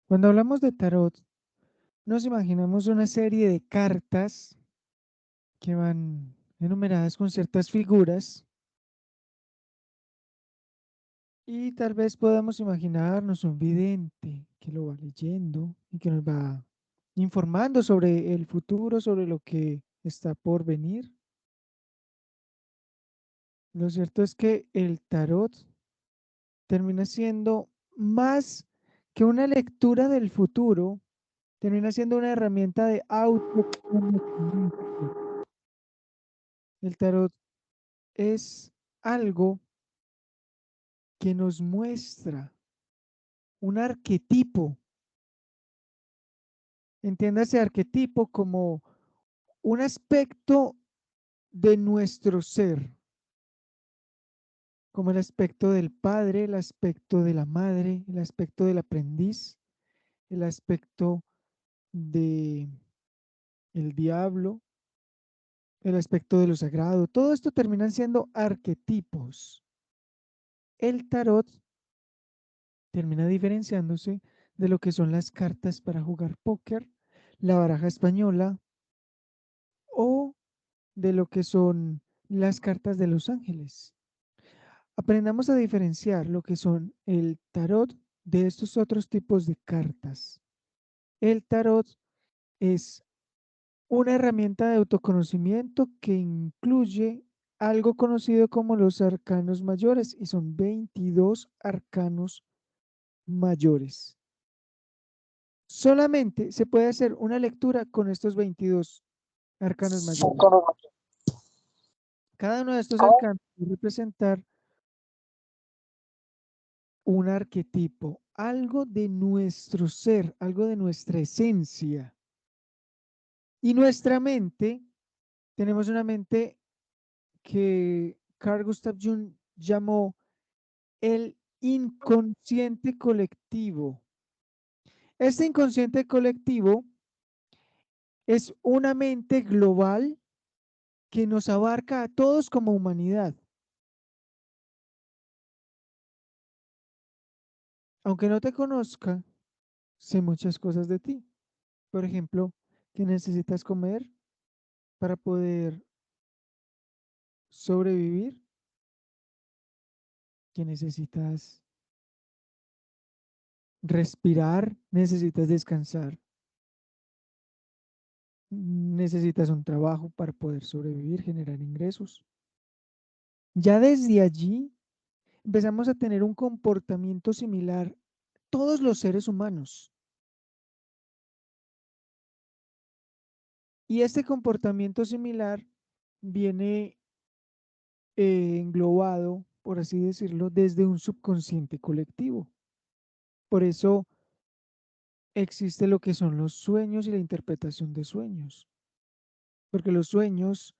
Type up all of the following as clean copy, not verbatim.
Cuando hablamos de tarot, nos imaginamos una serie de cartas que van enumeradas con ciertas figuras y tal vez podamos imaginarnos un vidente que lo va leyendo y que nos va informando sobre el futuro, sobre lo que está por venir. Lo cierto es que el tarot termina siendo más que una lectura del futuro, termina siendo una herramienta de autoconocimiento. El tarot es algo que nos muestra un arquetipo. Entiéndase arquetipo como un aspecto de nuestro ser, como el aspecto del padre, el aspecto de la madre, el aspecto del aprendiz, el aspecto de el diablo, el aspecto de lo sagrado. Todo esto terminan siendo arquetipos. El tarot termina diferenciándose de lo que son las cartas para jugar póker, la baraja española o de lo que son las cartas de los ángeles. Aprendamos a diferenciar lo que son el tarot de estos otros tipos de cartas. El tarot es una herramienta de autoconocimiento que incluye algo conocido como los arcanos mayores y son 22 arcanos mayores. Solamente se puede hacer una lectura con estos 22 arcanos mayores. Cada uno de estos arcanos puede representar un arquetipo, algo de nuestro ser, algo de nuestra esencia. Y nuestra mente, tenemos una mente que Carl Gustav Jung llamó el inconsciente colectivo. Este inconsciente colectivo es una mente global que nos abarca a todos como humanidad. Aunque no te conozca, sé muchas cosas de ti. Por ejemplo, que necesitas comer para poder sobrevivir, que necesitas respirar, necesitas descansar, necesitas un trabajo para poder sobrevivir, generar ingresos. Ya desde allí empezamos a tener un comportamiento similar todos los seres humanos. Y este comportamiento similar viene englobado, por así decirlo, desde un subconsciente colectivo. Por eso existe lo que son los sueños y la interpretación de sueños, porque los sueños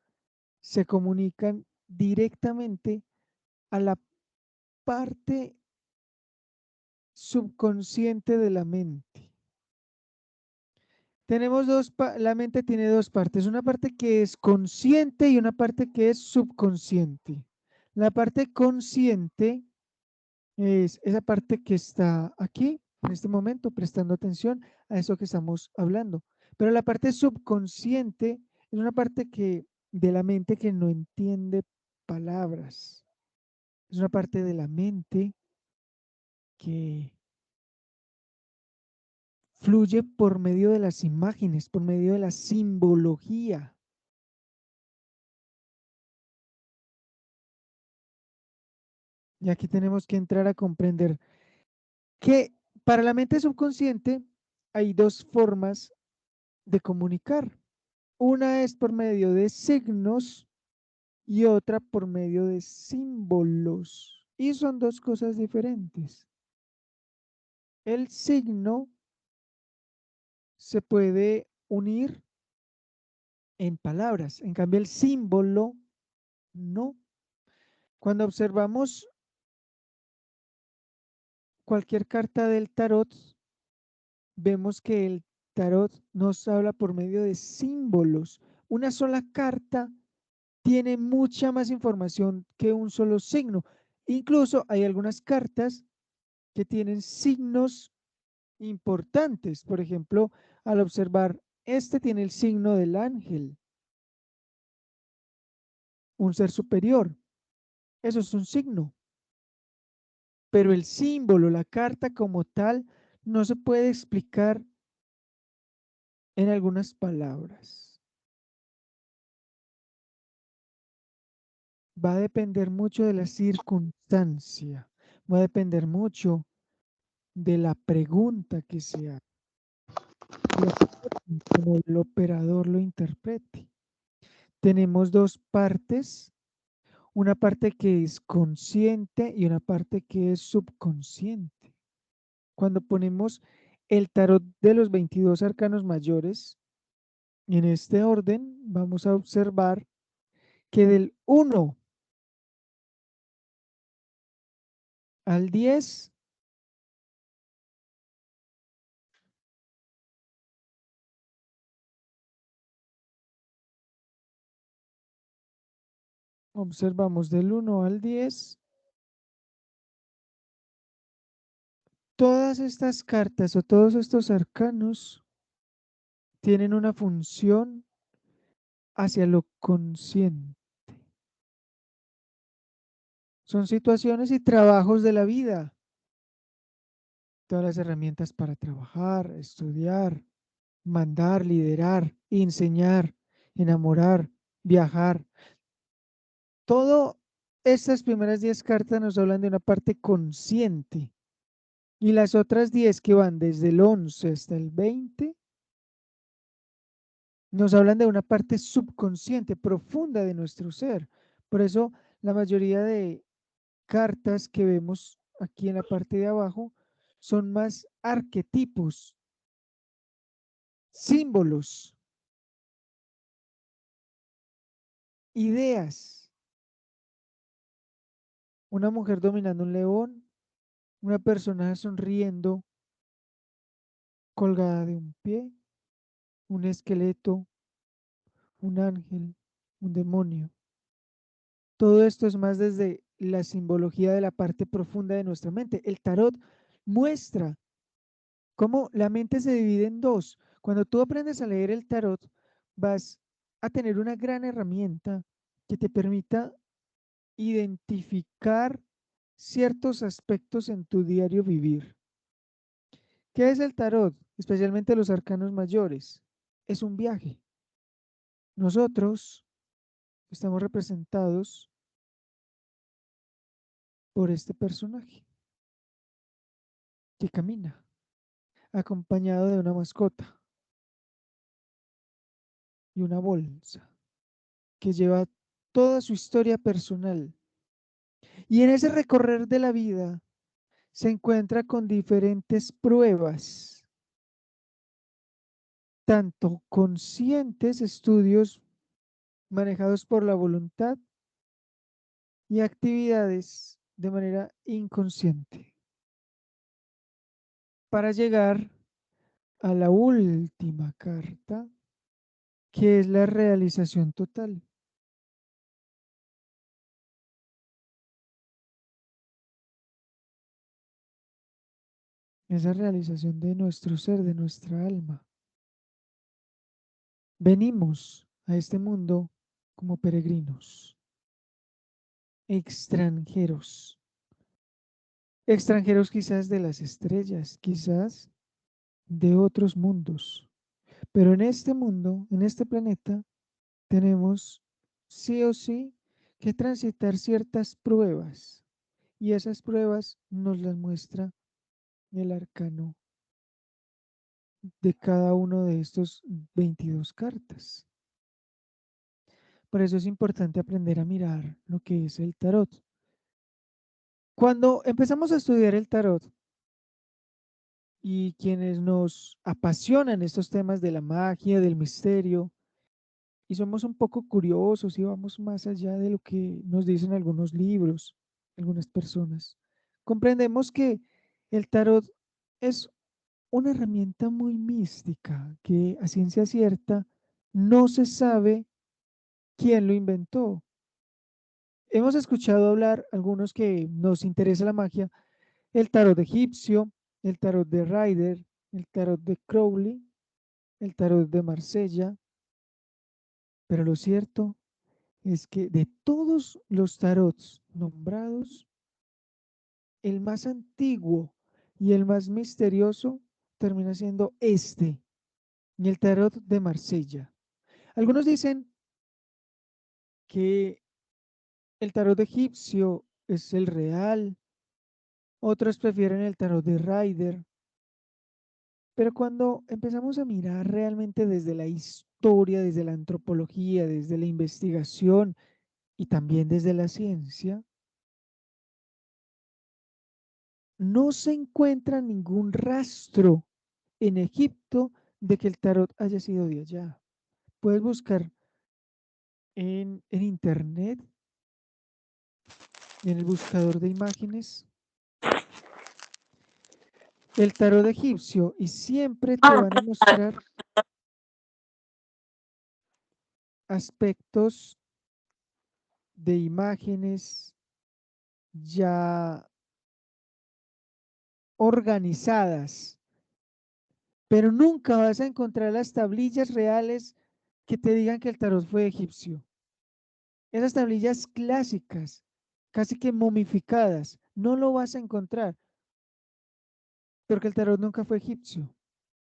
se comunican directamente a la parte subconsciente de la mente. La mente tiene dos partes, una parte que es consciente y una parte que es subconsciente. La parte consciente es esa parte que está aquí, en este momento, prestando atención a eso que estamos hablando. Pero la parte subconsciente es una parte de la mente que no entiende palabras. Es una parte de la mente que fluye por medio de las imágenes, por medio de la simbología. Y aquí tenemos que entrar a comprender que para la mente subconsciente hay dos formas de comunicar. Una es por medio de signos y otra por medio de símbolos. Y son dos cosas diferentes. El signo se puede unir en palabras, en cambio el símbolo no. Cuando observamos cualquier carta del tarot, vemos que el tarot nos habla por medio de símbolos. Una sola carta tiene mucha más información que un solo signo. Incluso hay algunas cartas que tienen signos importantes. Por ejemplo, al observar, este tiene el signo del ángel, un ser superior. Eso es un signo. Pero el símbolo, la carta como tal, no se puede explicar en algunas palabras. Va a depender mucho de la circunstancia, va a depender mucho de la pregunta que se haga, de la forma como el operador lo interprete. Tenemos dos partes, una parte que es consciente y una parte que es subconsciente. Cuando ponemos el tarot de los 22 arcanos mayores en este orden, vamos a observar que del 1 al 10 observamos del 1 al 10, todas estas cartas o todos estos arcanos tienen una función hacia lo consciente. Son situaciones y trabajos de la vida. Todas las herramientas para trabajar, estudiar, mandar, liderar, enseñar, enamorar, viajar. Todo estas primeras 10 cartas nos hablan de una parte consciente. Y las otras 10 que van desde el 11 hasta el 20 nos hablan de una parte subconsciente, profunda de nuestro ser. Por eso la mayoría de cartas que vemos aquí en la parte de abajo son más arquetipos, símbolos, ideas. Una mujer dominando un león, una persona sonriendo, colgada de un pie, un esqueleto, un ángel, un demonio. Todo esto es más desde la simbología de la parte profunda de nuestra mente. El tarot muestra cómo la mente se divide en dos. Cuando tú aprendes a leer el tarot, vas a tener una gran herramienta que te permita identificar ciertos aspectos en tu diario vivir. ¿Qué es el tarot? Especialmente los arcanos mayores. Es un viaje. Nosotros estamos representados por este personaje que camina, acompañado de una mascota y una bolsa que lleva toda su historia personal. Y en ese recorrer de la vida se encuentra con diferentes pruebas, tanto conscientes, estudios manejados por la voluntad y actividades de manera inconsciente, para llegar a la última carta, que es la realización total. Esa realización de nuestro ser, de nuestra alma. Venimos a este mundo como peregrinos, extranjeros, extranjeros quizás de las estrellas, quizás de otros mundos. Pero en este mundo, en este planeta, tenemos sí o sí que transitar ciertas pruebas. Y esas pruebas nos las muestra el arcano de cada uno de estos 22 cartas. Por eso es importante aprender a mirar lo que es el tarot. Cuando empezamos a estudiar el tarot y quienes nos apasionan estos temas de la magia, del misterio, y somos un poco curiosos y vamos más allá de lo que nos dicen algunos libros, algunas personas, comprendemos que el tarot es una herramienta muy mística que a ciencia cierta no se sabe quién lo inventó. Hemos escuchado hablar, algunos que nos interesa la magia, el tarot egipcio, el tarot de Rider, el tarot de Crowley, el tarot de Marsella, pero lo cierto es que de todos los tarots nombrados, el más antiguo y el más misterioso termina siendo este, y el tarot de Marsella. Algunos dicen que el tarot egipcio es el real, otros prefieren el tarot de Rider, pero cuando empezamos a mirar realmente desde la historia, desde la antropología, desde la investigación y también desde la ciencia, no se encuentra ningún rastro en Egipto de que el tarot haya sido de allá. Puedes buscar en internet, en el buscador de imágenes, el tarot egipcio y siempre te van a mostrar aspectos de imágenes ya organizadas, pero nunca vas a encontrar las tablillas reales que te digan que el tarot fue egipcio. Esas tablillas clásicas, casi que momificadas, no lo vas a encontrar, porque el tarot nunca fue egipcio.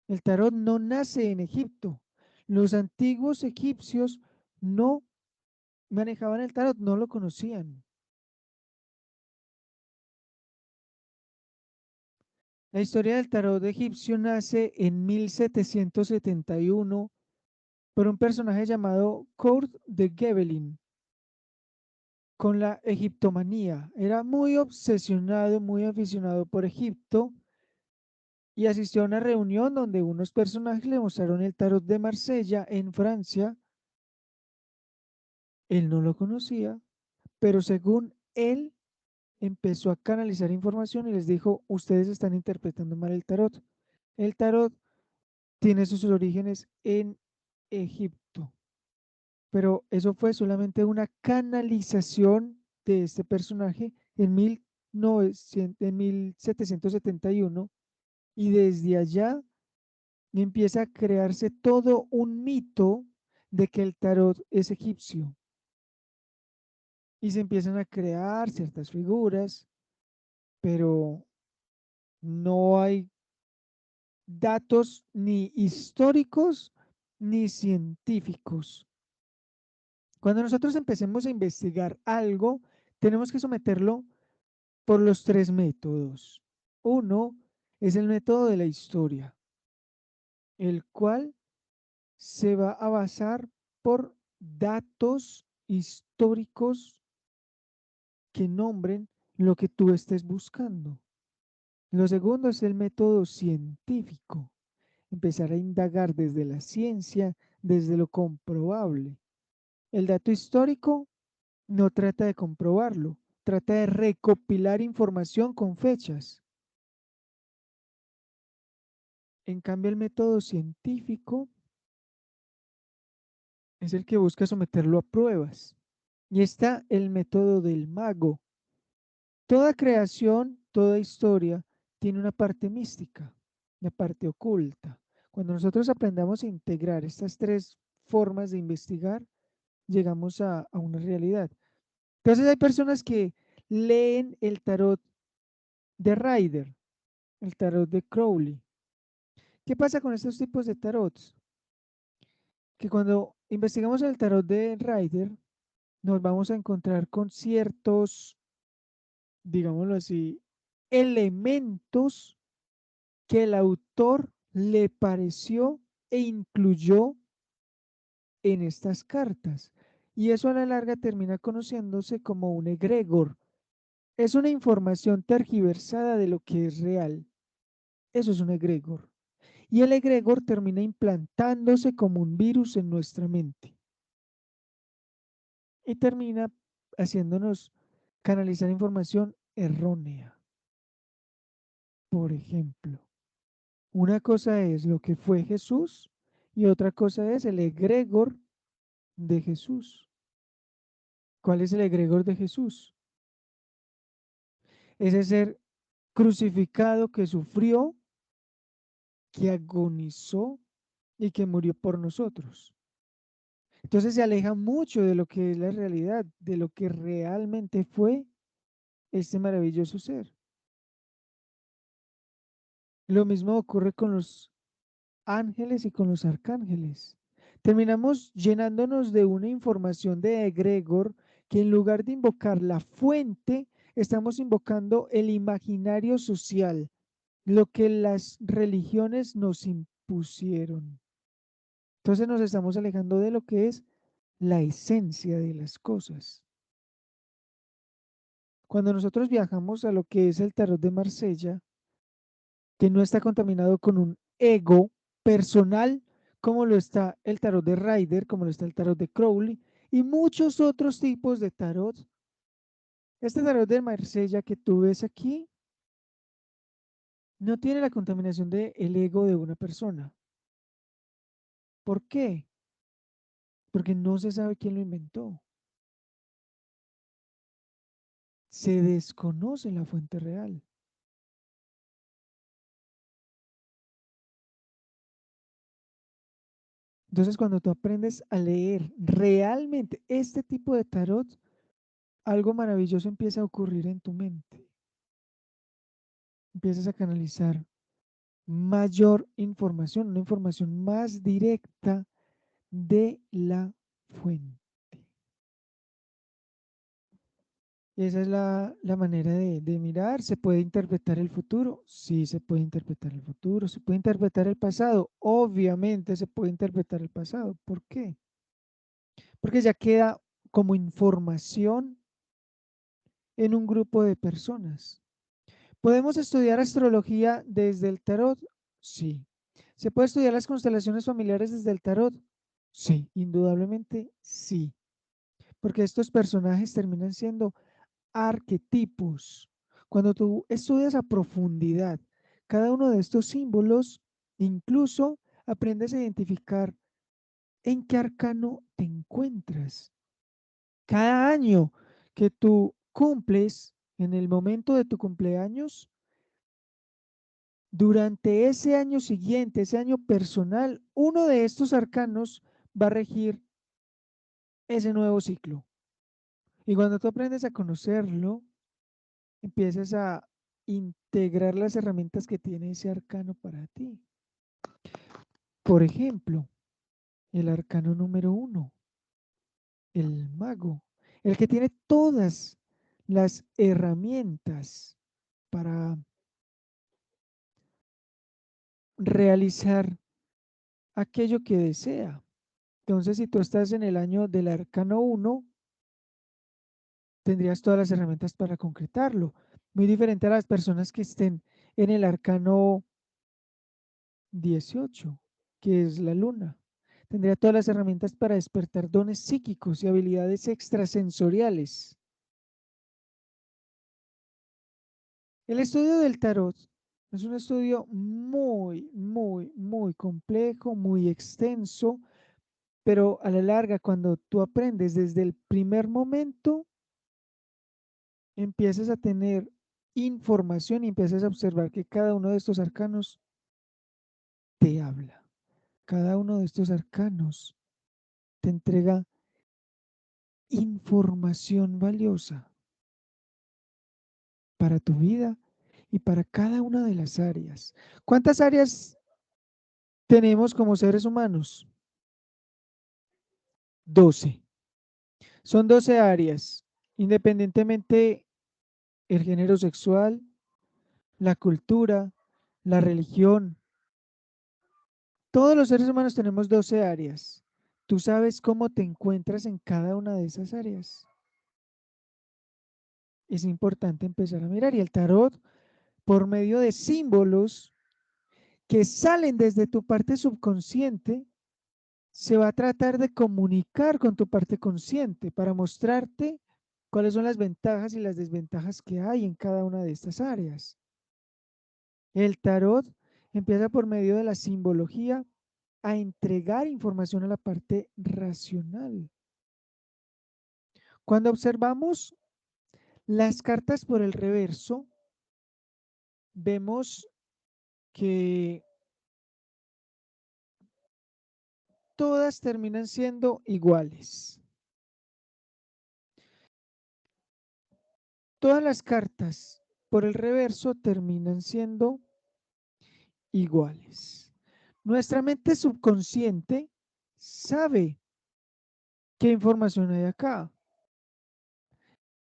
El tarot no nace en Egipto. Los antiguos egipcios no manejaban el tarot, no lo conocían. La historia del tarot egipcio nace en 1771 por un personaje llamado Kurt de Gebelin con la egiptomanía. Era muy obsesionado, muy aficionado por Egipto y asistió a una reunión donde unos personajes le mostraron el tarot de Marsella en Francia. Él no lo conocía, pero según él empezó a canalizar información y les dijo, ustedes están interpretando mal el tarot. El tarot tiene sus orígenes en Egipto, pero eso fue solamente una canalización de este personaje en 1771 y desde allá empieza a crearse todo un mito de que el tarot es egipcio y se empiezan a crear ciertas figuras, pero no hay datos ni históricos ni científicos. Cuando nosotros empecemos a investigar algo, tenemos que someterlo por los tres métodos. Uno es el método de la historia, el cual se va a basar por datos históricos que nombren lo que tú estés buscando. Lo segundo es el método científico, empezar a indagar desde la ciencia, desde lo comprobable. El dato histórico no trata de comprobarlo, trata de recopilar información con fechas. En cambio, el método científico es el que busca someterlo a pruebas. Y está el método del mago. Toda creación, toda historia tiene una parte mística, una parte oculta. Cuando nosotros aprendamos a integrar estas tres formas de investigar, llegamos a una realidad. Entonces hay personas que leen el tarot de Rider, el tarot de Crowley. ¿Qué pasa con estos tipos de tarots? Que cuando investigamos el tarot de Rider, nos vamos a encontrar con ciertos, digámoslo así, elementos que el autor le pareció e incluyó en estas cartas. Y eso a la larga termina conociéndose como un egregor. Es una información tergiversada de lo que es real. Eso es un egregor. Y el egregor termina implantándose como un virus en nuestra mente y termina haciéndonos canalizar información errónea. Por ejemplo, una cosa es lo que fue Jesús y otra cosa es el egregor de Jesús. ¿Cuál es el egregor de Jesús? Ese ser crucificado que sufrió que agonizó y que murió por nosotros. Entonces se aleja mucho de lo que es la realidad, de lo que realmente fue este maravilloso ser. Lo mismo ocurre con los ángeles y con los arcángeles. Terminamos llenándonos de una información de egregor que en lugar de invocar la fuente, estamos invocando el imaginario social, lo que las religiones nos impusieron. Entonces nos estamos alejando de lo que es la esencia de las cosas. Cuando nosotros viajamos a lo que es el tarot de Marsella, que no está contaminado con un ego personal, como lo está el tarot de Rider, como lo está el tarot de Crowley y muchos otros tipos de tarot. Este tarot de Marsella que tú ves aquí no tiene la contaminación del ego de una persona. ¿Por qué? Porque no se sabe quién lo inventó. Se desconoce la fuente real. Entonces, cuando tú aprendes a leer realmente este tipo de tarot, algo maravilloso empieza a ocurrir en tu mente. Empiezas a canalizar mayor información, una información más directa de la fuente. Esa es la manera de mirar. ¿Se puede interpretar el futuro? Sí, se puede interpretar el futuro. ¿Se puede interpretar el pasado? Obviamente se puede interpretar el pasado. ¿Por qué? Porque ya queda como información en un grupo de personas. ¿Podemos estudiar astrología desde el tarot? Sí. ¿Se puede estudiar las constelaciones familiares desde el tarot? Sí, indudablemente sí. Porque estos personajes terminan siendo arquetipos. Cuando tú estudias a profundidad cada uno de estos símbolos, incluso aprendes a identificar en qué arcano te encuentras. Cada año que tú cumples, en el momento de tu cumpleaños, durante ese año siguiente, ese año personal, uno de estos arcanos va a regir ese nuevo ciclo. Y cuando tú aprendes a conocerlo, empiezas a integrar las herramientas que tiene ese arcano para ti. Por ejemplo, el arcano número 1, el mago, el que tiene todas las herramientas para realizar aquello que desea. Entonces, si tú estás en el año del arcano 1, tendrías todas las herramientas para concretarlo. Muy diferente a las personas que estén en el arcano 18, que es la luna. Tendría todas las herramientas para despertar dones psíquicos y habilidades extrasensoriales. El estudio del tarot es un estudio muy complejo, muy extenso, pero a la larga, cuando tú aprendes desde el primer momento, empiezas a tener información y empiezas a observar que cada uno de estos arcanos te habla. Cada uno de estos arcanos te entrega información valiosa para tu vida y para cada una de las áreas. ¿Cuántas áreas tenemos como seres humanos? 12. Son 12 áreas, independientemente el género sexual, la cultura, la religión. Todos los seres humanos tenemos 12 áreas. ¿Tú sabes cómo te encuentras en cada una de esas áreas? Es importante empezar a mirar. Y el tarot, por medio de símbolos que salen desde tu parte subconsciente, se va a tratar de comunicar con tu parte consciente para mostrarte cuáles son las ventajas y las desventajas que hay en cada una de estas áreas. El tarot empieza por medio de la simbología a entregar información a la parte racional. Cuando observamos las cartas por el reverso, vemos que todas terminan siendo iguales. Todas las cartas por el reverso terminan siendo iguales. Nuestra mente subconsciente sabe qué información hay acá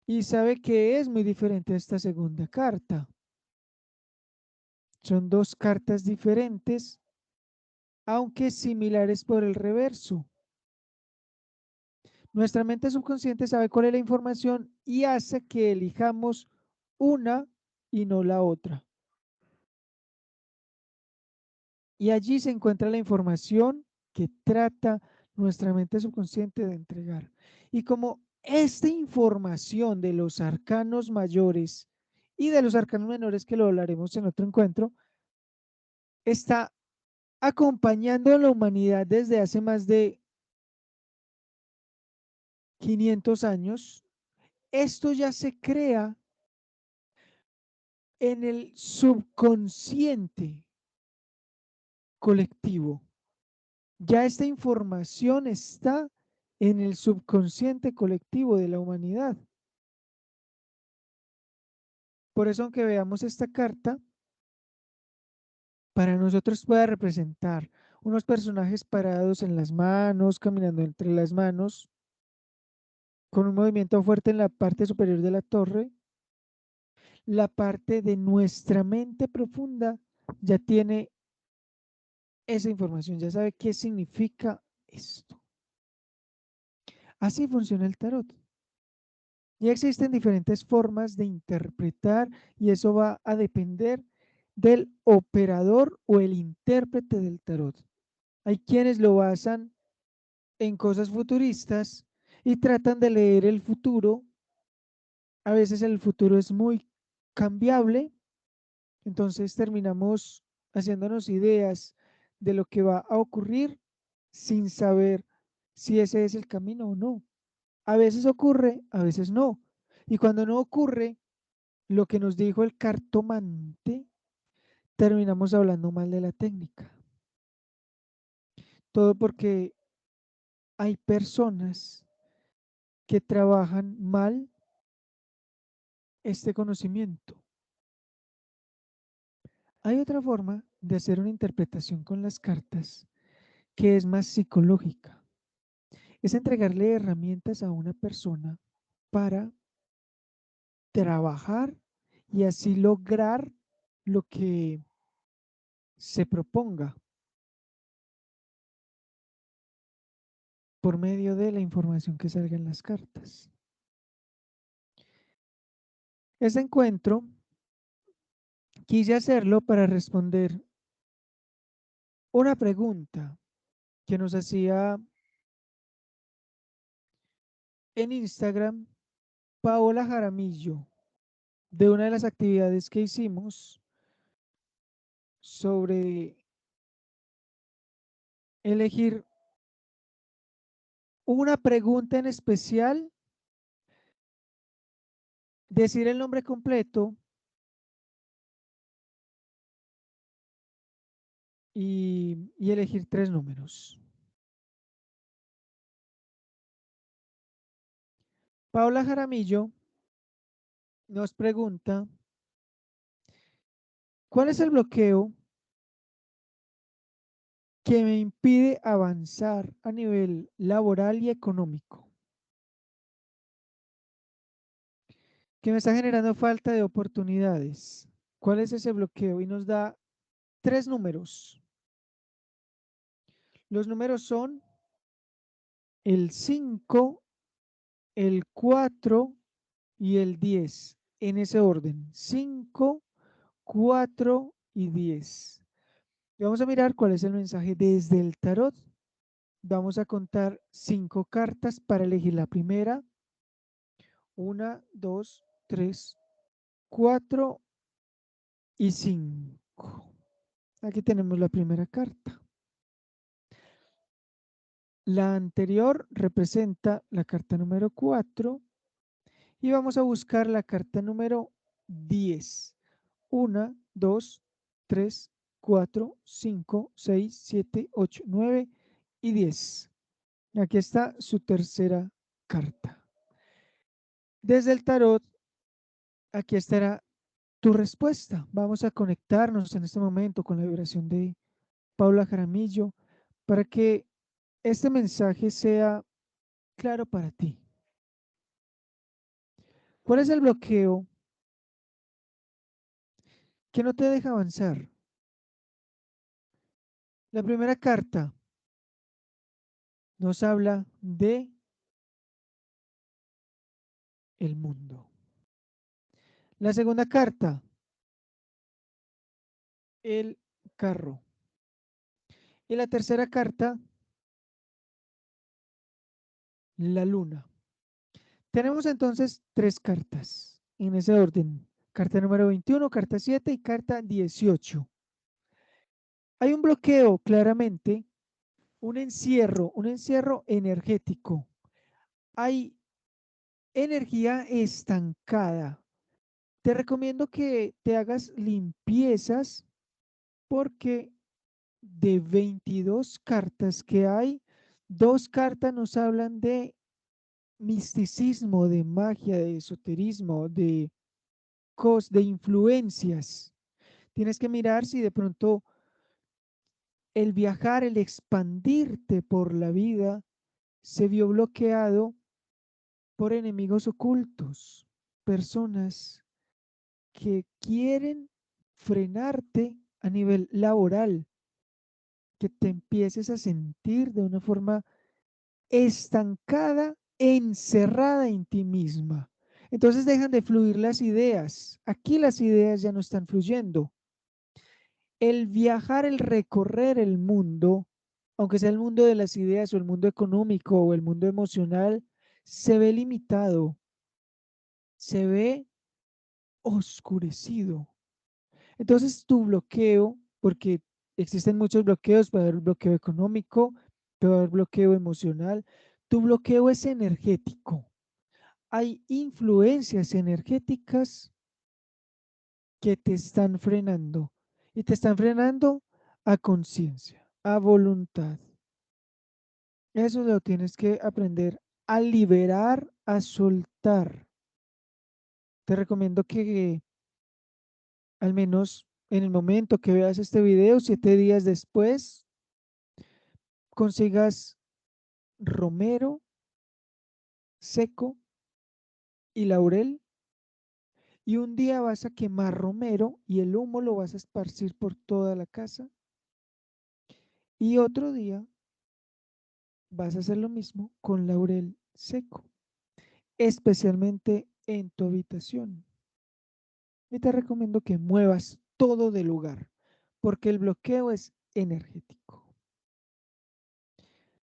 y sabe que es muy diferente a esta segunda carta. Son dos cartas diferentes, aunque similares por el reverso. Nuestra mente subconsciente sabe cuál es la información y hace que elijamos una y no la otra. Y allí se encuentra la información que trata nuestra mente subconsciente de entregar. Y como esta información de los arcanos mayores y de los arcanos menores, que lo hablaremos en otro encuentro, está acompañando a la humanidad desde hace más de 500 años, esto ya se crea en el subconsciente colectivo. Ya esta información está en el subconsciente colectivo de la humanidad. Por eso, aunque veamos esta carta, para nosotros puede representar unos personajes parados en las manos, caminando entre las manos, con un movimiento fuerte en la parte superior de la torre. La parte de nuestra mente profunda ya tiene esa información, ya sabe qué significa esto. Así funciona el tarot. Y existen diferentes formas de interpretar y eso va a depender del operador o el intérprete del tarot. Hay quienes lo basan en cosas futuristas y tratan de leer el futuro. A veces el futuro es muy cambiable, entonces terminamos haciéndonos ideas de lo que va a ocurrir sin saber si ese es el camino o no. A veces ocurre, a veces no. Y cuando no ocurre lo que nos dijo el cartomante, terminamos hablando mal de la técnica. Todo porque hay personas que trabajan mal este conocimiento. Hay otra forma de hacer una interpretación con las cartas que es más psicológica. Es entregarle herramientas a una persona para trabajar y así lograr lo que se proponga por medio de la información que salga en las cartas. Este encuentro quise hacerlo para responder una pregunta que nos hacía en Instagram Paola Jaramillo de una de las actividades que hicimos sobre elegir una pregunta en especial, decir el nombre completo y elegir 3 números. Paola Jaramillo nos pregunta, ¿cuál es el bloqueo que me impide avanzar a nivel laboral y económico? Que me está generando falta de oportunidades. ¿Cuál es ese bloqueo? Y nos da 3 números. Los números son el 5, el 4 y el 10, en ese orden. 5, 4 y 10. Y vamos a mirar cuál es el mensaje desde el tarot. Vamos a contar 5 cartas para elegir la primera. 1, 2, 3, 4 y 5. Aquí tenemos la primera carta. La anterior representa la carta número 4 y vamos a buscar la carta número 10. 1, 2, 3, 4, 5, 6, 7, 8, 9 y 10. Aquí está su tercera carta. Desde el tarot, aquí estará tu respuesta. Vamos a conectarnos en este momento con la vibración de Paula Jaramillo para que este mensaje sea claro para ti. ¿Cuál es el bloqueo que no te deja avanzar? La primera carta nos habla de el mundo. La segunda carta, el carro. Y la tercera carta, la luna. Tenemos entonces tres cartas en ese orden. Carta número 21, carta 7 y carta 18. Hay un bloqueo claramente, un encierro energético. Hay energía estancada. Te recomiendo que te hagas limpiezas porque de 22 cartas que hay, dos cartas nos hablan de misticismo, de magia, de esoterismo, de influencias. Tienes que mirar si de pronto el viajar, el expandirte por la vida, se vio bloqueado por enemigos ocultos, personas que quieren frenarte a nivel laboral, que te empieces a sentir de una forma estancada, encerrada en ti misma. Entonces dejan de fluir las ideas. Aquí las ideas ya no están fluyendo. El viajar, el recorrer el mundo, aunque sea el mundo de las ideas o el mundo económico o el mundo emocional, se ve limitado, se ve oscurecido. Entonces tu bloqueo, porque existen muchos bloqueos, puede haber bloqueo económico, puede haber bloqueo emocional, tu bloqueo es energético. Hay influencias energéticas que te están frenando y te están frenando a conciencia, a voluntad. Eso lo tienes que aprender a liberar, a soltar. Te recomiendo que al menos en el momento que veas este video, 7 días después, consigas romero seco y laurel y un día vas a quemar romero y el humo lo vas a esparcir por toda la casa y otro día vas a hacer lo mismo con laurel seco, especialmente en tu habitación. Y te recomiendo que muevas todo de lugar, porque el bloqueo es energético.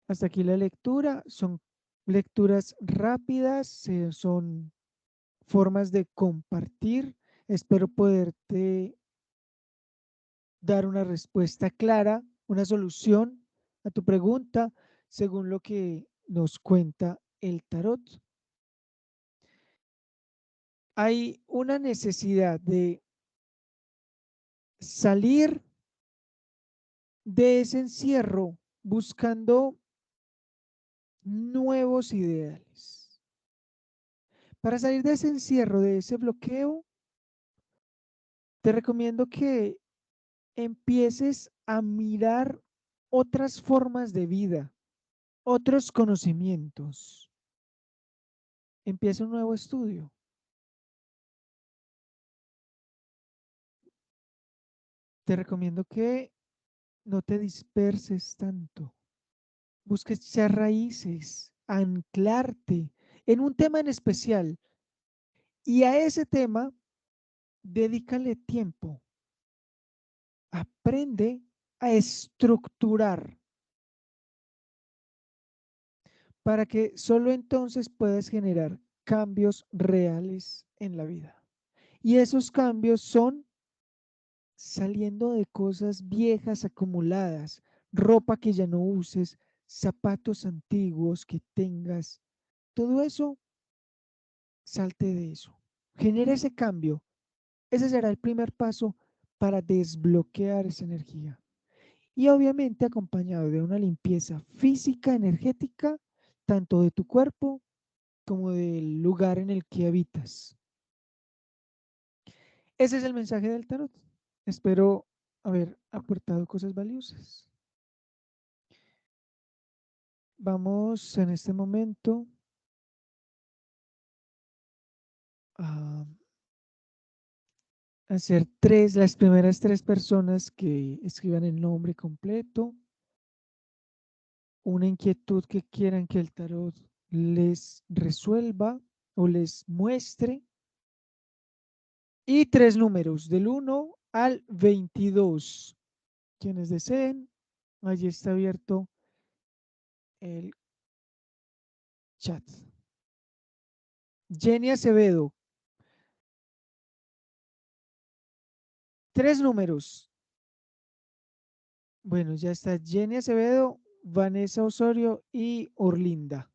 Hasta aquí la lectura. Son lecturas rápidas, son formas de compartir. Espero poderte dar una respuesta clara, una solución a tu pregunta, según lo que nos cuenta el tarot. Hay una necesidad de salir de ese encierro buscando nuevos ideales. Para salir de ese encierro, de ese bloqueo, te recomiendo que empieces a mirar otras formas de vida, otros conocimientos. Empieza un nuevo estudio. Te recomiendo que no te disperses tanto. Busques echar raíces, anclarte en un tema en especial y a ese tema dedícale tiempo. Aprende a estructurar para que solo entonces puedas generar cambios reales en la vida. Y esos cambios son saliendo de cosas viejas acumuladas, ropa que ya no uses, zapatos antiguos que tengas, todo eso, salte de eso. Genera ese cambio. Ese será el primer paso para desbloquear esa energía. y obviamente acompañado de una limpieza física, energética, tanto de tu cuerpo como del lugar en el que habitas. Ese es el mensaje del tarot. Espero haber aportado cosas valiosas. Vamos en este momento a hacer las primeras tres personas que escriban el nombre completo, una inquietud que quieran que el tarot les resuelva o les muestre, y tres números del 1 al 22. Quienes deseen, allí está abierto el chat. Jenny Acevedo, tres números. Bueno, ya está Jenny Acevedo, Vanessa Osorio y Orlinda.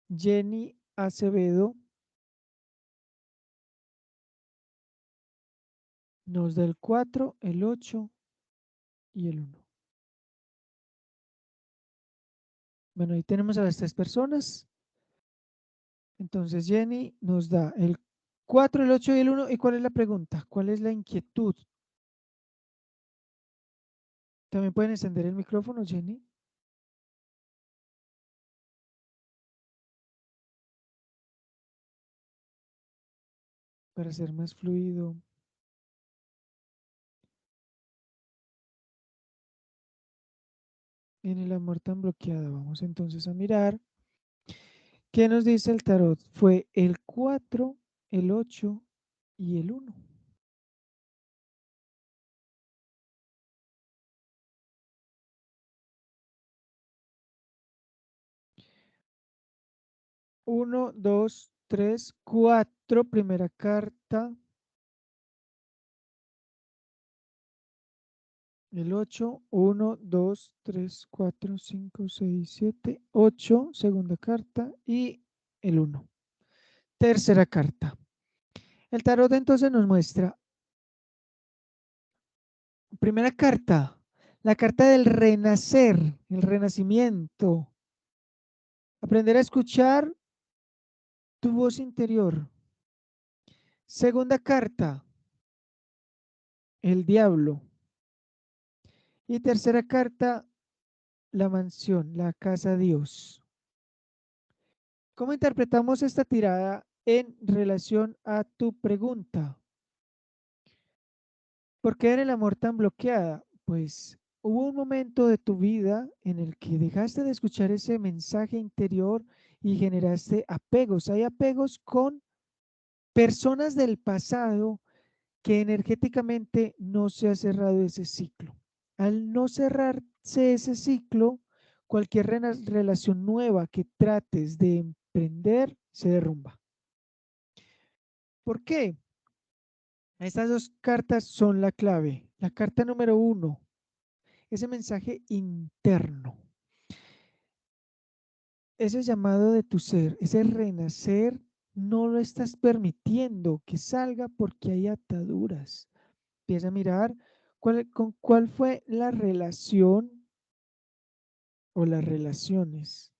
Jenny Acevedo nos da el 4, el 8 y el 1. Bueno, ahí tenemos a las tres personas. Entonces Jenny nos da el 4, el 8 y el 1. ¿Y cuál es la pregunta? ¿Cuál es la inquietud? También pueden encender el micrófono, Jenny, para ser más fluido. En el amor tan bloqueado, vamos entonces a mirar qué nos dice el tarot. Fue el 4, el 8 y el 1. 1, 2, 3, 4. Primera carta. El 8, 1, 2, 3, 4, 5, 6, 7, 8. Segunda carta. Y el 1. Tercera carta. El tarot entonces nos muestra. Primera carta. La carta del renacer, el renacimiento. Aprender a escuchar tu voz interior. Segunda carta, el diablo. Y tercera carta, la mansión, la casa Dios. ¿Cómo interpretamos esta tirada en relación a tu pregunta? ¿Por qué era el amor tan bloqueada? Pues hubo un momento de tu vida en el que dejaste de escuchar ese mensaje interior y generaste apegos. Hay apegos con personas del pasado que energéticamente no se ha cerrado ese ciclo. Al no cerrarse ese ciclo, cualquier relación nueva que trates de emprender se derrumba. ¿Por qué? Estas dos cartas son la clave. La carta número 1, ese mensaje interno, ese llamado de tu ser, ese renacer, no lo estás permitiendo que salga porque hay ataduras. Empieza a mirar con cuál fue la relación o las relaciones,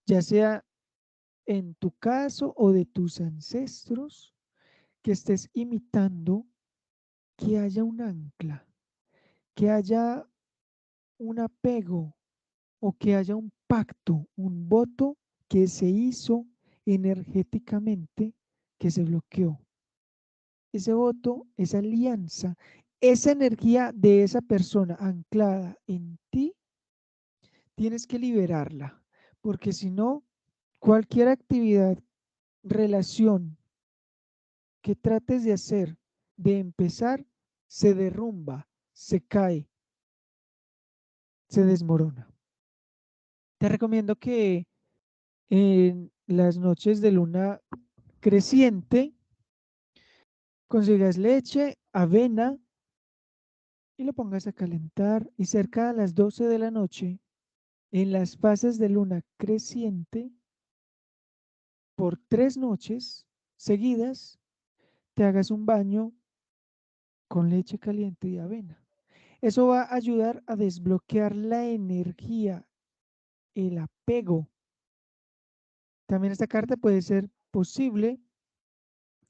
ya sea en tu caso o de tus ancestros, que estés imitando, que haya un ancla, que haya un apego o que haya un pacto, un voto que se hizo energéticamente, que se bloqueó. Ese voto, esa alianza, esa energía de esa persona anclada en ti, tienes que liberarla, porque si no, cualquier actividad, relación que trates de hacer, de empezar, se derrumba, se cae, se desmorona. Te recomiendo que en las noches de luna creciente consigas leche, avena y lo pongas a calentar, y cerca a las 12 de la noche, en las fases de luna creciente, por 3 noches seguidas, te hagas un baño con leche caliente y avena. Eso va a ayudar a desbloquear la energía, el apego. También esta carta puede ser posible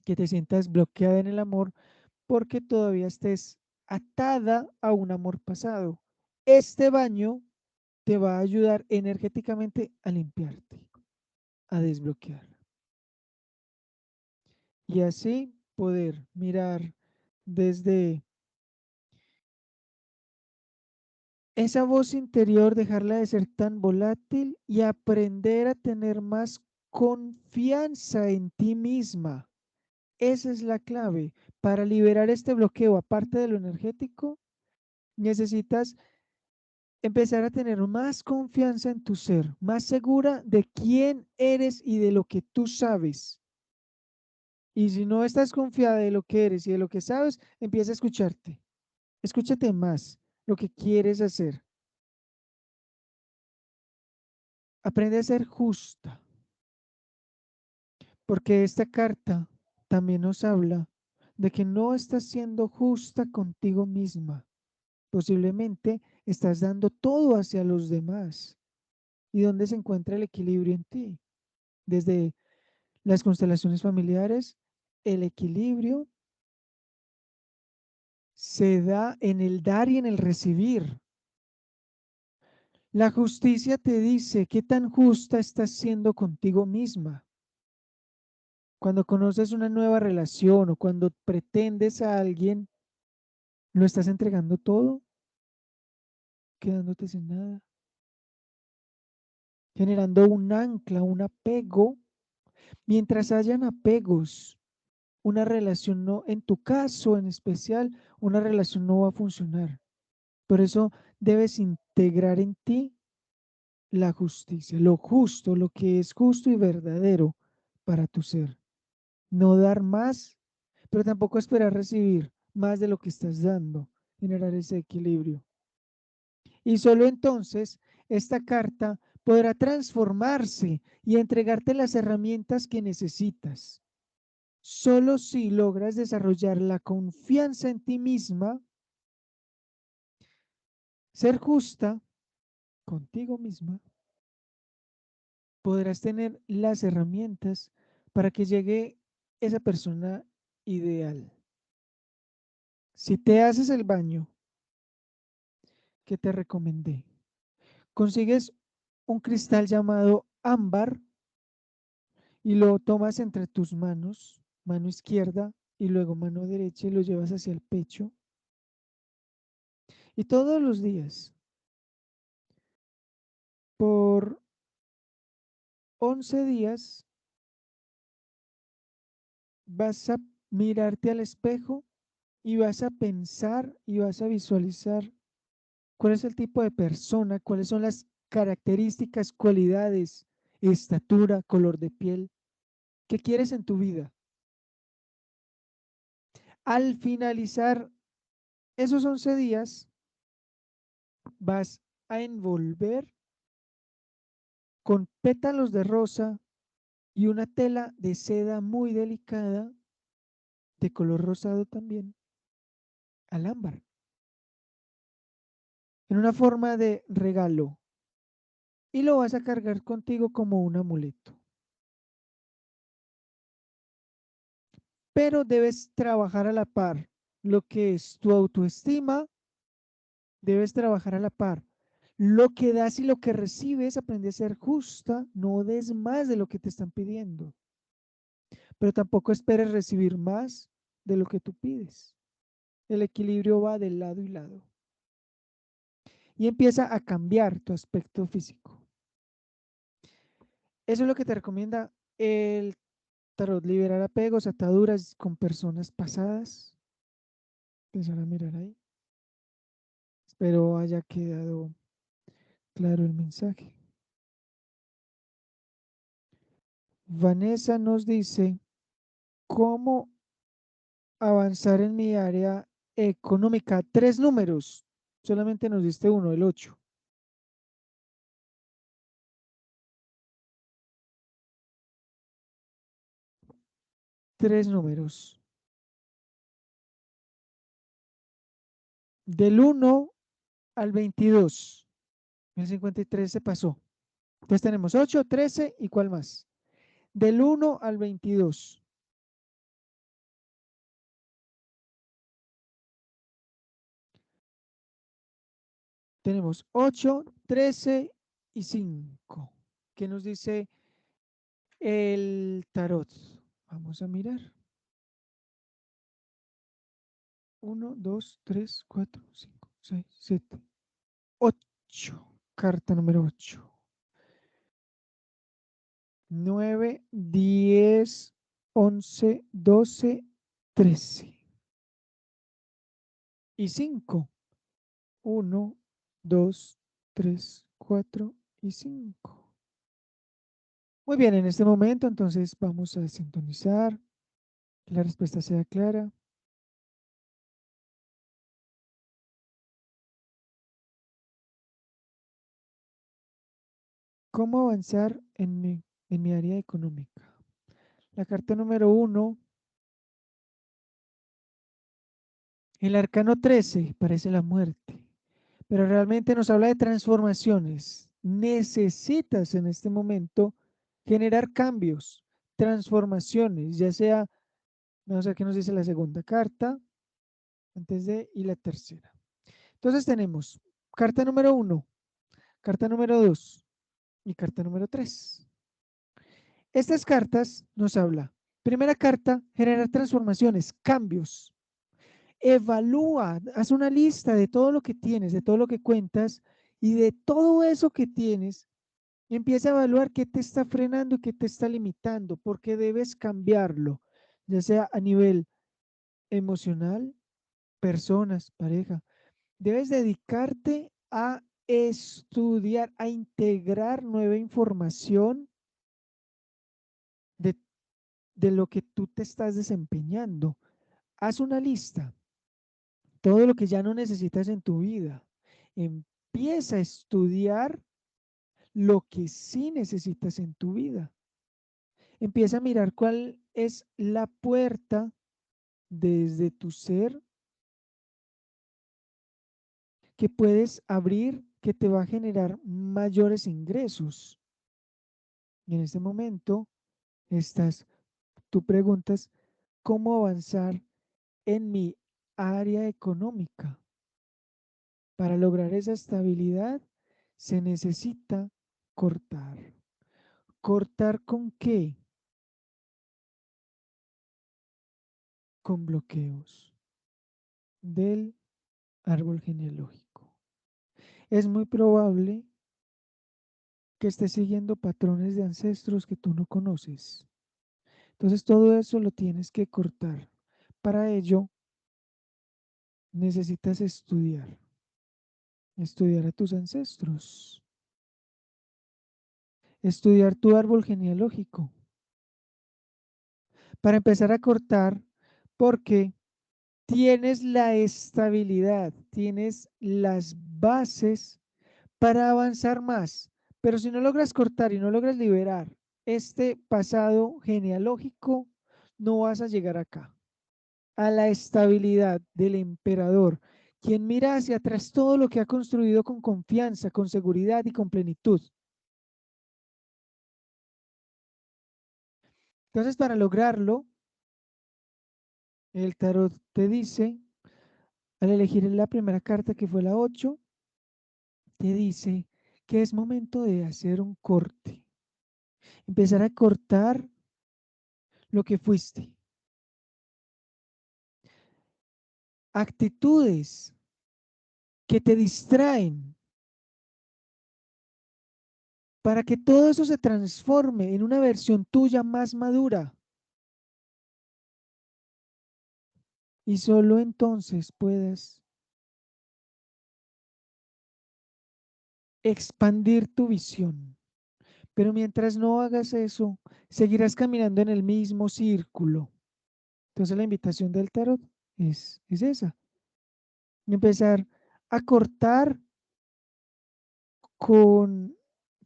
que te sientas bloqueada en el amor porque todavía estés atada a un amor pasado. Este baño te va a ayudar energéticamente a limpiarte, a desbloquear. Y así poder mirar desde esa voz interior, dejarla de ser tan volátil y aprender a tener más confianza en ti misma. Esa es la clave. Para liberar este bloqueo, aparte de lo energético, necesitas empezar a tener más confianza en tu ser, más segura de quién eres y de lo que tú sabes. Y si no estás confiada de lo que eres y de lo que sabes, empieza a escucharte. Escúchate más lo que quieres hacer. Aprende a ser justa, porque esta carta también nos habla de que no estás siendo justa contigo misma. Posiblemente estás dando todo hacia los demás. ¿Y dónde se encuentra el equilibrio en ti? Desde las constelaciones familiares, el equilibrio se da en el dar y en el recibir. La justicia te dice qué tan justa estás siendo contigo misma. Cuando conoces una nueva relación o cuando pretendes a alguien, ¿lo estás entregando todo? Quedándote sin nada. Generando un ancla, un apego. Mientras hayan apegos, una relación no, en tu caso en especial, una relación no va a funcionar. Por eso debes integrar en ti la justicia, lo justo, lo que es justo y verdadero para tu ser. No dar más, pero tampoco esperar recibir más de lo que estás dando, generar ese equilibrio. Y solo entonces esta carta podrá transformarse y entregarte las herramientas que necesitas. Solo si logras desarrollar la confianza en ti misma, ser justa contigo misma, podrás tener las herramientas para que llegue esa persona ideal. Si te haces el baño que te recomendé, consigues un cristal llamado ámbar y lo tomas entre tus manos, mano izquierda y luego mano derecha y lo llevas hacia el pecho. Y todos los días, por 11 días, vas a mirarte al espejo y vas a pensar y vas a visualizar cuál es el tipo de persona, cuáles son las características, cualidades, estatura, color de piel que quieres en tu vida. Al finalizar esos 11 días, vas a envolver con pétalos de rosa y una tela de seda muy delicada, de color rosado también, al ámbar, en una forma de regalo, y lo vas a cargar contigo como un amuleto. Pero debes trabajar a la par lo que es tu autoestima, debes trabajar a la par. Lo que das y lo que recibes, aprende a ser justa, no des más de lo que te están pidiendo, pero tampoco esperes recibir más de lo que tú pides. El equilibrio va de lado y lado. Y empieza a cambiar tu aspecto físico. Eso es lo que te recomienda el tarot, liberar apegos, ataduras con personas pasadas. Empezar a mirar ahí. Espero haya quedado claro el mensaje. Vanessa nos dice, ¿cómo avanzar en mi área económica? Tres números. Solamente nos diste uno, el 8. Tres números. Del 1 al 22. El 53 se pasó. Entonces tenemos 8, 13 y ¿cuál más? Del 1 al 22. Tenemos 8, 13 y 5. ¿Qué nos dice el tarot? Vamos a mirar. 1, 2, 3, 4, 5, 6, 7, 8. Carta número 8. 9, 10, 11, 12, 13 y 5. 1, 2, 3, 4 y 5. Muy bien, en este momento entonces vamos a sintonizar, que la respuesta sea clara. ¿Cómo avanzar en mi área económica? La carta número 1, el arcano 13, parece la muerte, pero realmente nos habla de transformaciones. Necesitas en este momento generar cambios, transformaciones, ya sea, vamos a ver qué nos dice la segunda carta, antes de, y la tercera. Entonces tenemos carta número 1, carta número 2 y carta número 3. Estas cartas nos habla, primera carta, generar transformaciones, cambios. Evalúa, haz una lista de todo lo que tienes, de todo lo que cuentas y de todo eso que tienes. Empieza a evaluar qué te está frenando y qué te está limitando, porque debes cambiarlo, ya sea a nivel emocional, personas, pareja. Debes dedicarte a estudiar, a integrar nueva información de, de lo que tú te estás desempeñando. Haz una lista, todo lo que ya no necesitas en tu vida. Empieza a estudiar lo que sí necesitas en tu vida. Empieza a mirar cuál es la puerta desde tu ser que puedes abrir que te va a generar mayores ingresos. Y en este momento tú preguntas, ¿cómo avanzar en mi área económica? Para lograr esa estabilidad se necesita cortar. ¿Cortar con qué? Con bloqueos del árbol genealógico. Es muy probable que estés siguiendo patrones de ancestros que tú no conoces. Entonces todo eso lo tienes que cortar. Para ello necesitas estudiar a tus ancestros, estudiar tu árbol genealógico, para empezar a cortar porque tienes la estabilidad, tienes las bases para avanzar más. Pero si no logras cortar y no logras liberar este pasado genealógico, no vas a llegar acá, a la estabilidad del emperador, quien mira hacia atrás todo lo que ha construido con confianza, con seguridad y con plenitud. Entonces, para lograrlo, el tarot te dice, al elegir la primera carta que fue la 8, te dice que es momento de hacer un corte, empezar a cortar lo que fuiste, actitudes que te distraen, para que todo eso se transforme en una versión tuya más madura. Y solo entonces puedas expandir tu visión. Pero mientras no hagas eso, seguirás caminando en el mismo círculo. Entonces la invitación del tarot es esa. Empezar a cortar con,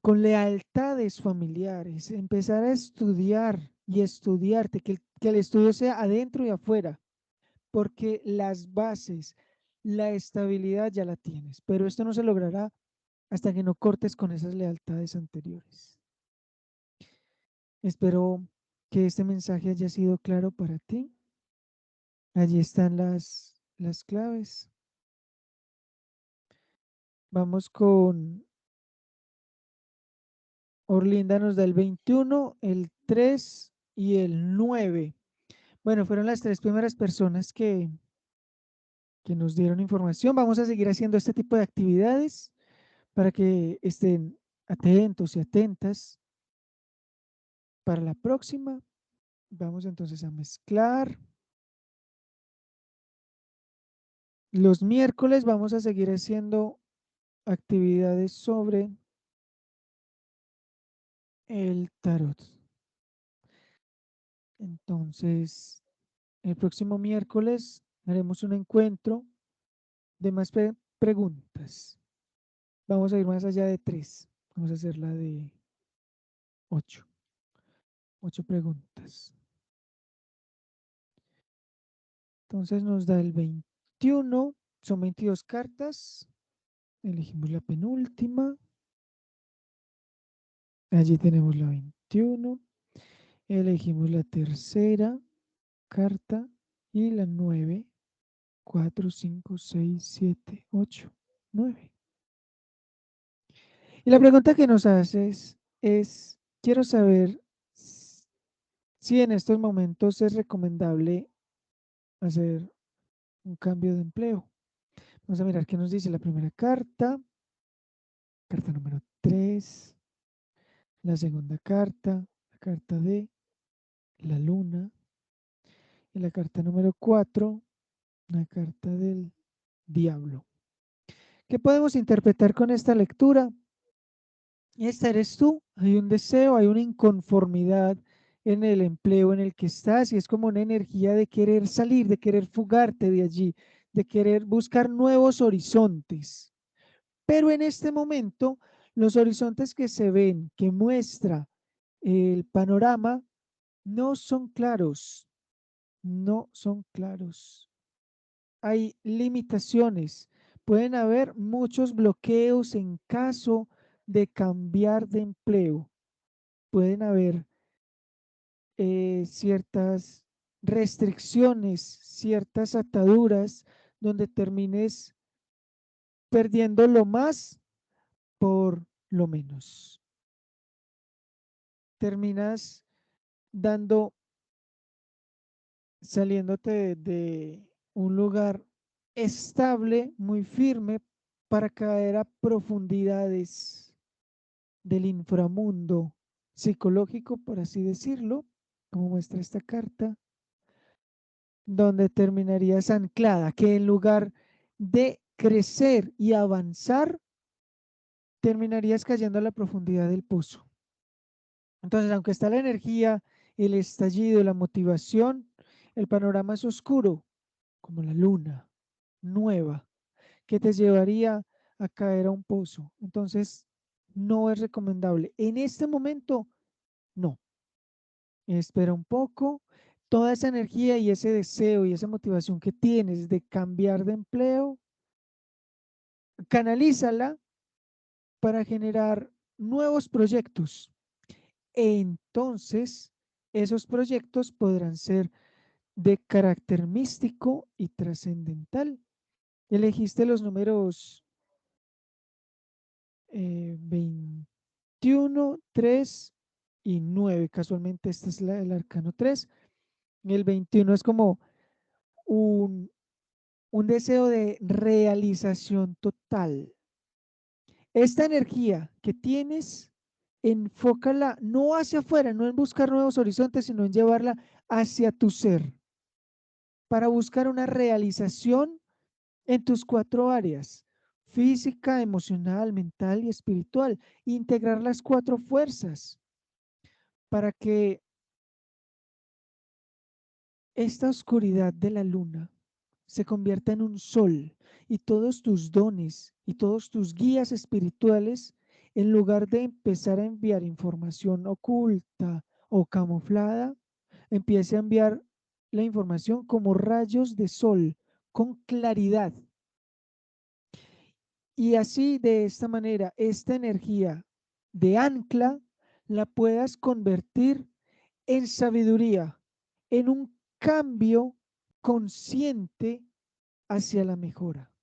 con lealtades familiares, empezar a estudiar y estudiarte, que el estudio sea adentro y afuera, porque las bases, La estabilidad ya la tienes, pero esto no se logrará hasta que no cortes con esas lealtades anteriores. Espero que este mensaje haya sido claro para ti. Allí están las claves. Vamos con Orlinda, nos da el 21, el 3 y el 9. Bueno, fueron las tres primeras personas que nos dieron información. Vamos a seguir haciendo este tipo de actividades para que estén atentos y atentas para la próxima. Vamos entonces a mezclar. Los miércoles vamos a seguir haciendo actividades sobre el tarot. Entonces, el próximo miércoles haremos un encuentro de más preguntas. Vamos a ir más allá de 3. Vamos a hacer la de 8. 8 preguntas. Entonces nos da el 21. Son 22 cartas. Elegimos la penúltima. Allí tenemos la 21. Elegimos la tercera carta y la 9. 4, 5, 6, 7, 8, 9. Y la pregunta que nos haces es, quiero saber si en estos momentos es recomendable hacer un cambio de empleo. Vamos a mirar qué nos dice la primera carta, carta número 3, la segunda carta, la carta de la luna, y la carta número 4, la carta del diablo. ¿Qué podemos interpretar con esta lectura? Esta eres tú, hay un deseo, hay una inconformidad en el empleo en el que estás y es como una energía de querer salir, de querer fugarte de allí, de querer buscar nuevos horizontes. Pero en este momento, los horizontes que se ven, que muestra el panorama, no son claros, no son claros. Hay limitaciones, pueden haber muchos bloqueos en caso de cambiar de empleo. Pueden haber ciertas restricciones, ciertas ataduras donde termines perdiendo lo más por lo menos. Terminas dando, saliéndote de un lugar estable, muy firme, para caer a profundidades del inframundo psicológico, por así decirlo, como muestra esta carta, donde terminarías anclada, que en lugar de crecer y avanzar, terminarías cayendo a la profundidad del pozo. Entonces, aunque está la energía, el estallido, la motivación, el panorama es oscuro, como la luna nueva, que te llevaría a caer a un pozo. Entonces, no es recomendable. En este momento, no. Espera un poco. Toda esa energía y ese deseo y esa motivación que tienes de cambiar de empleo, canalízala para generar nuevos proyectos. Entonces, esos proyectos podrán ser de carácter místico y trascendental. Elegiste los números 21, 3 y 9. Casualmente este es el arcano 3. El 21 es como un, un deseo de realización total. Esta energía que tienes, enfócala no hacia afuera, no en buscar nuevos horizontes, sino en llevarla hacia tu ser, para buscar una realización en tus 4 áreas: física, emocional, mental y espiritual. Integrar las 4 fuerzas para que esta oscuridad de la luna se convierta en un sol y todos tus dones y todos tus guías espirituales, en lugar de empezar a enviar información oculta o camuflada, empiece a enviar la información como rayos de sol con claridad, Y así, de esta manera, esta energía de ancla la puedas convertir en sabiduría, en un cambio consciente hacia la mejora.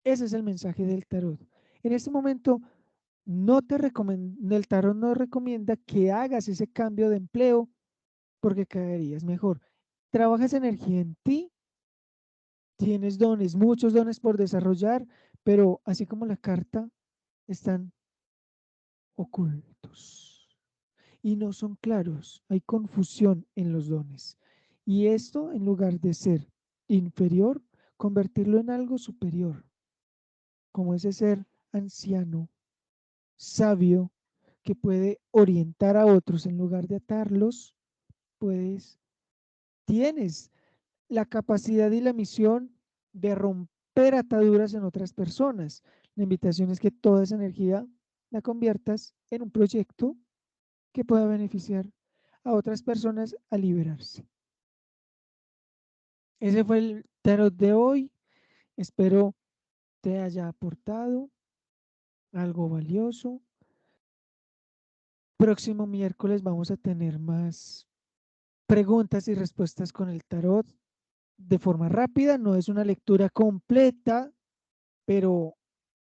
Ese es el mensaje del tarot. En este momento, el tarot no recomienda que hagas ese cambio de empleo porque caerías mejor. Trabajas energía en ti, tienes dones, muchos dones por desarrollar, pero así como la carta, están ocultos y no son claros. Hay confusión en los dones. Y esto, en lugar de ser inferior, convertirlo en algo superior, como ese ser anciano, sabio, que puede orientar a otros en lugar de atarlos, puedes, tienes la capacidad y la misión de romper ataduras en otras personas. La invitación es que toda esa energía la conviertas en un proyecto que pueda beneficiar a otras personas a liberarse. Ese fue el tarot de hoy. Espero te haya aportado algo valioso. Próximo miércoles vamos a tener más preguntas y respuestas con el tarot de forma rápida. No es una lectura completa, pero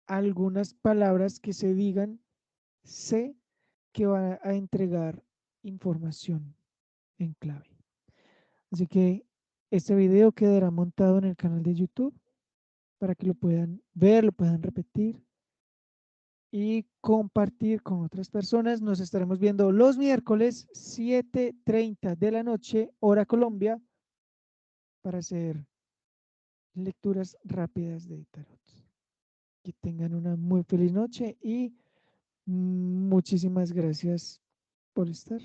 algunas palabras que se digan, sé que va a entregar información en clave. Así que este video quedará montado en el canal de YouTube para que lo puedan ver, lo puedan repetir y compartir con otras personas. Nos estaremos viendo los miércoles 7:30 de la noche, hora Colombia, para hacer lecturas rápidas de tarot. Que tengan una muy feliz noche y muchísimas gracias por estar.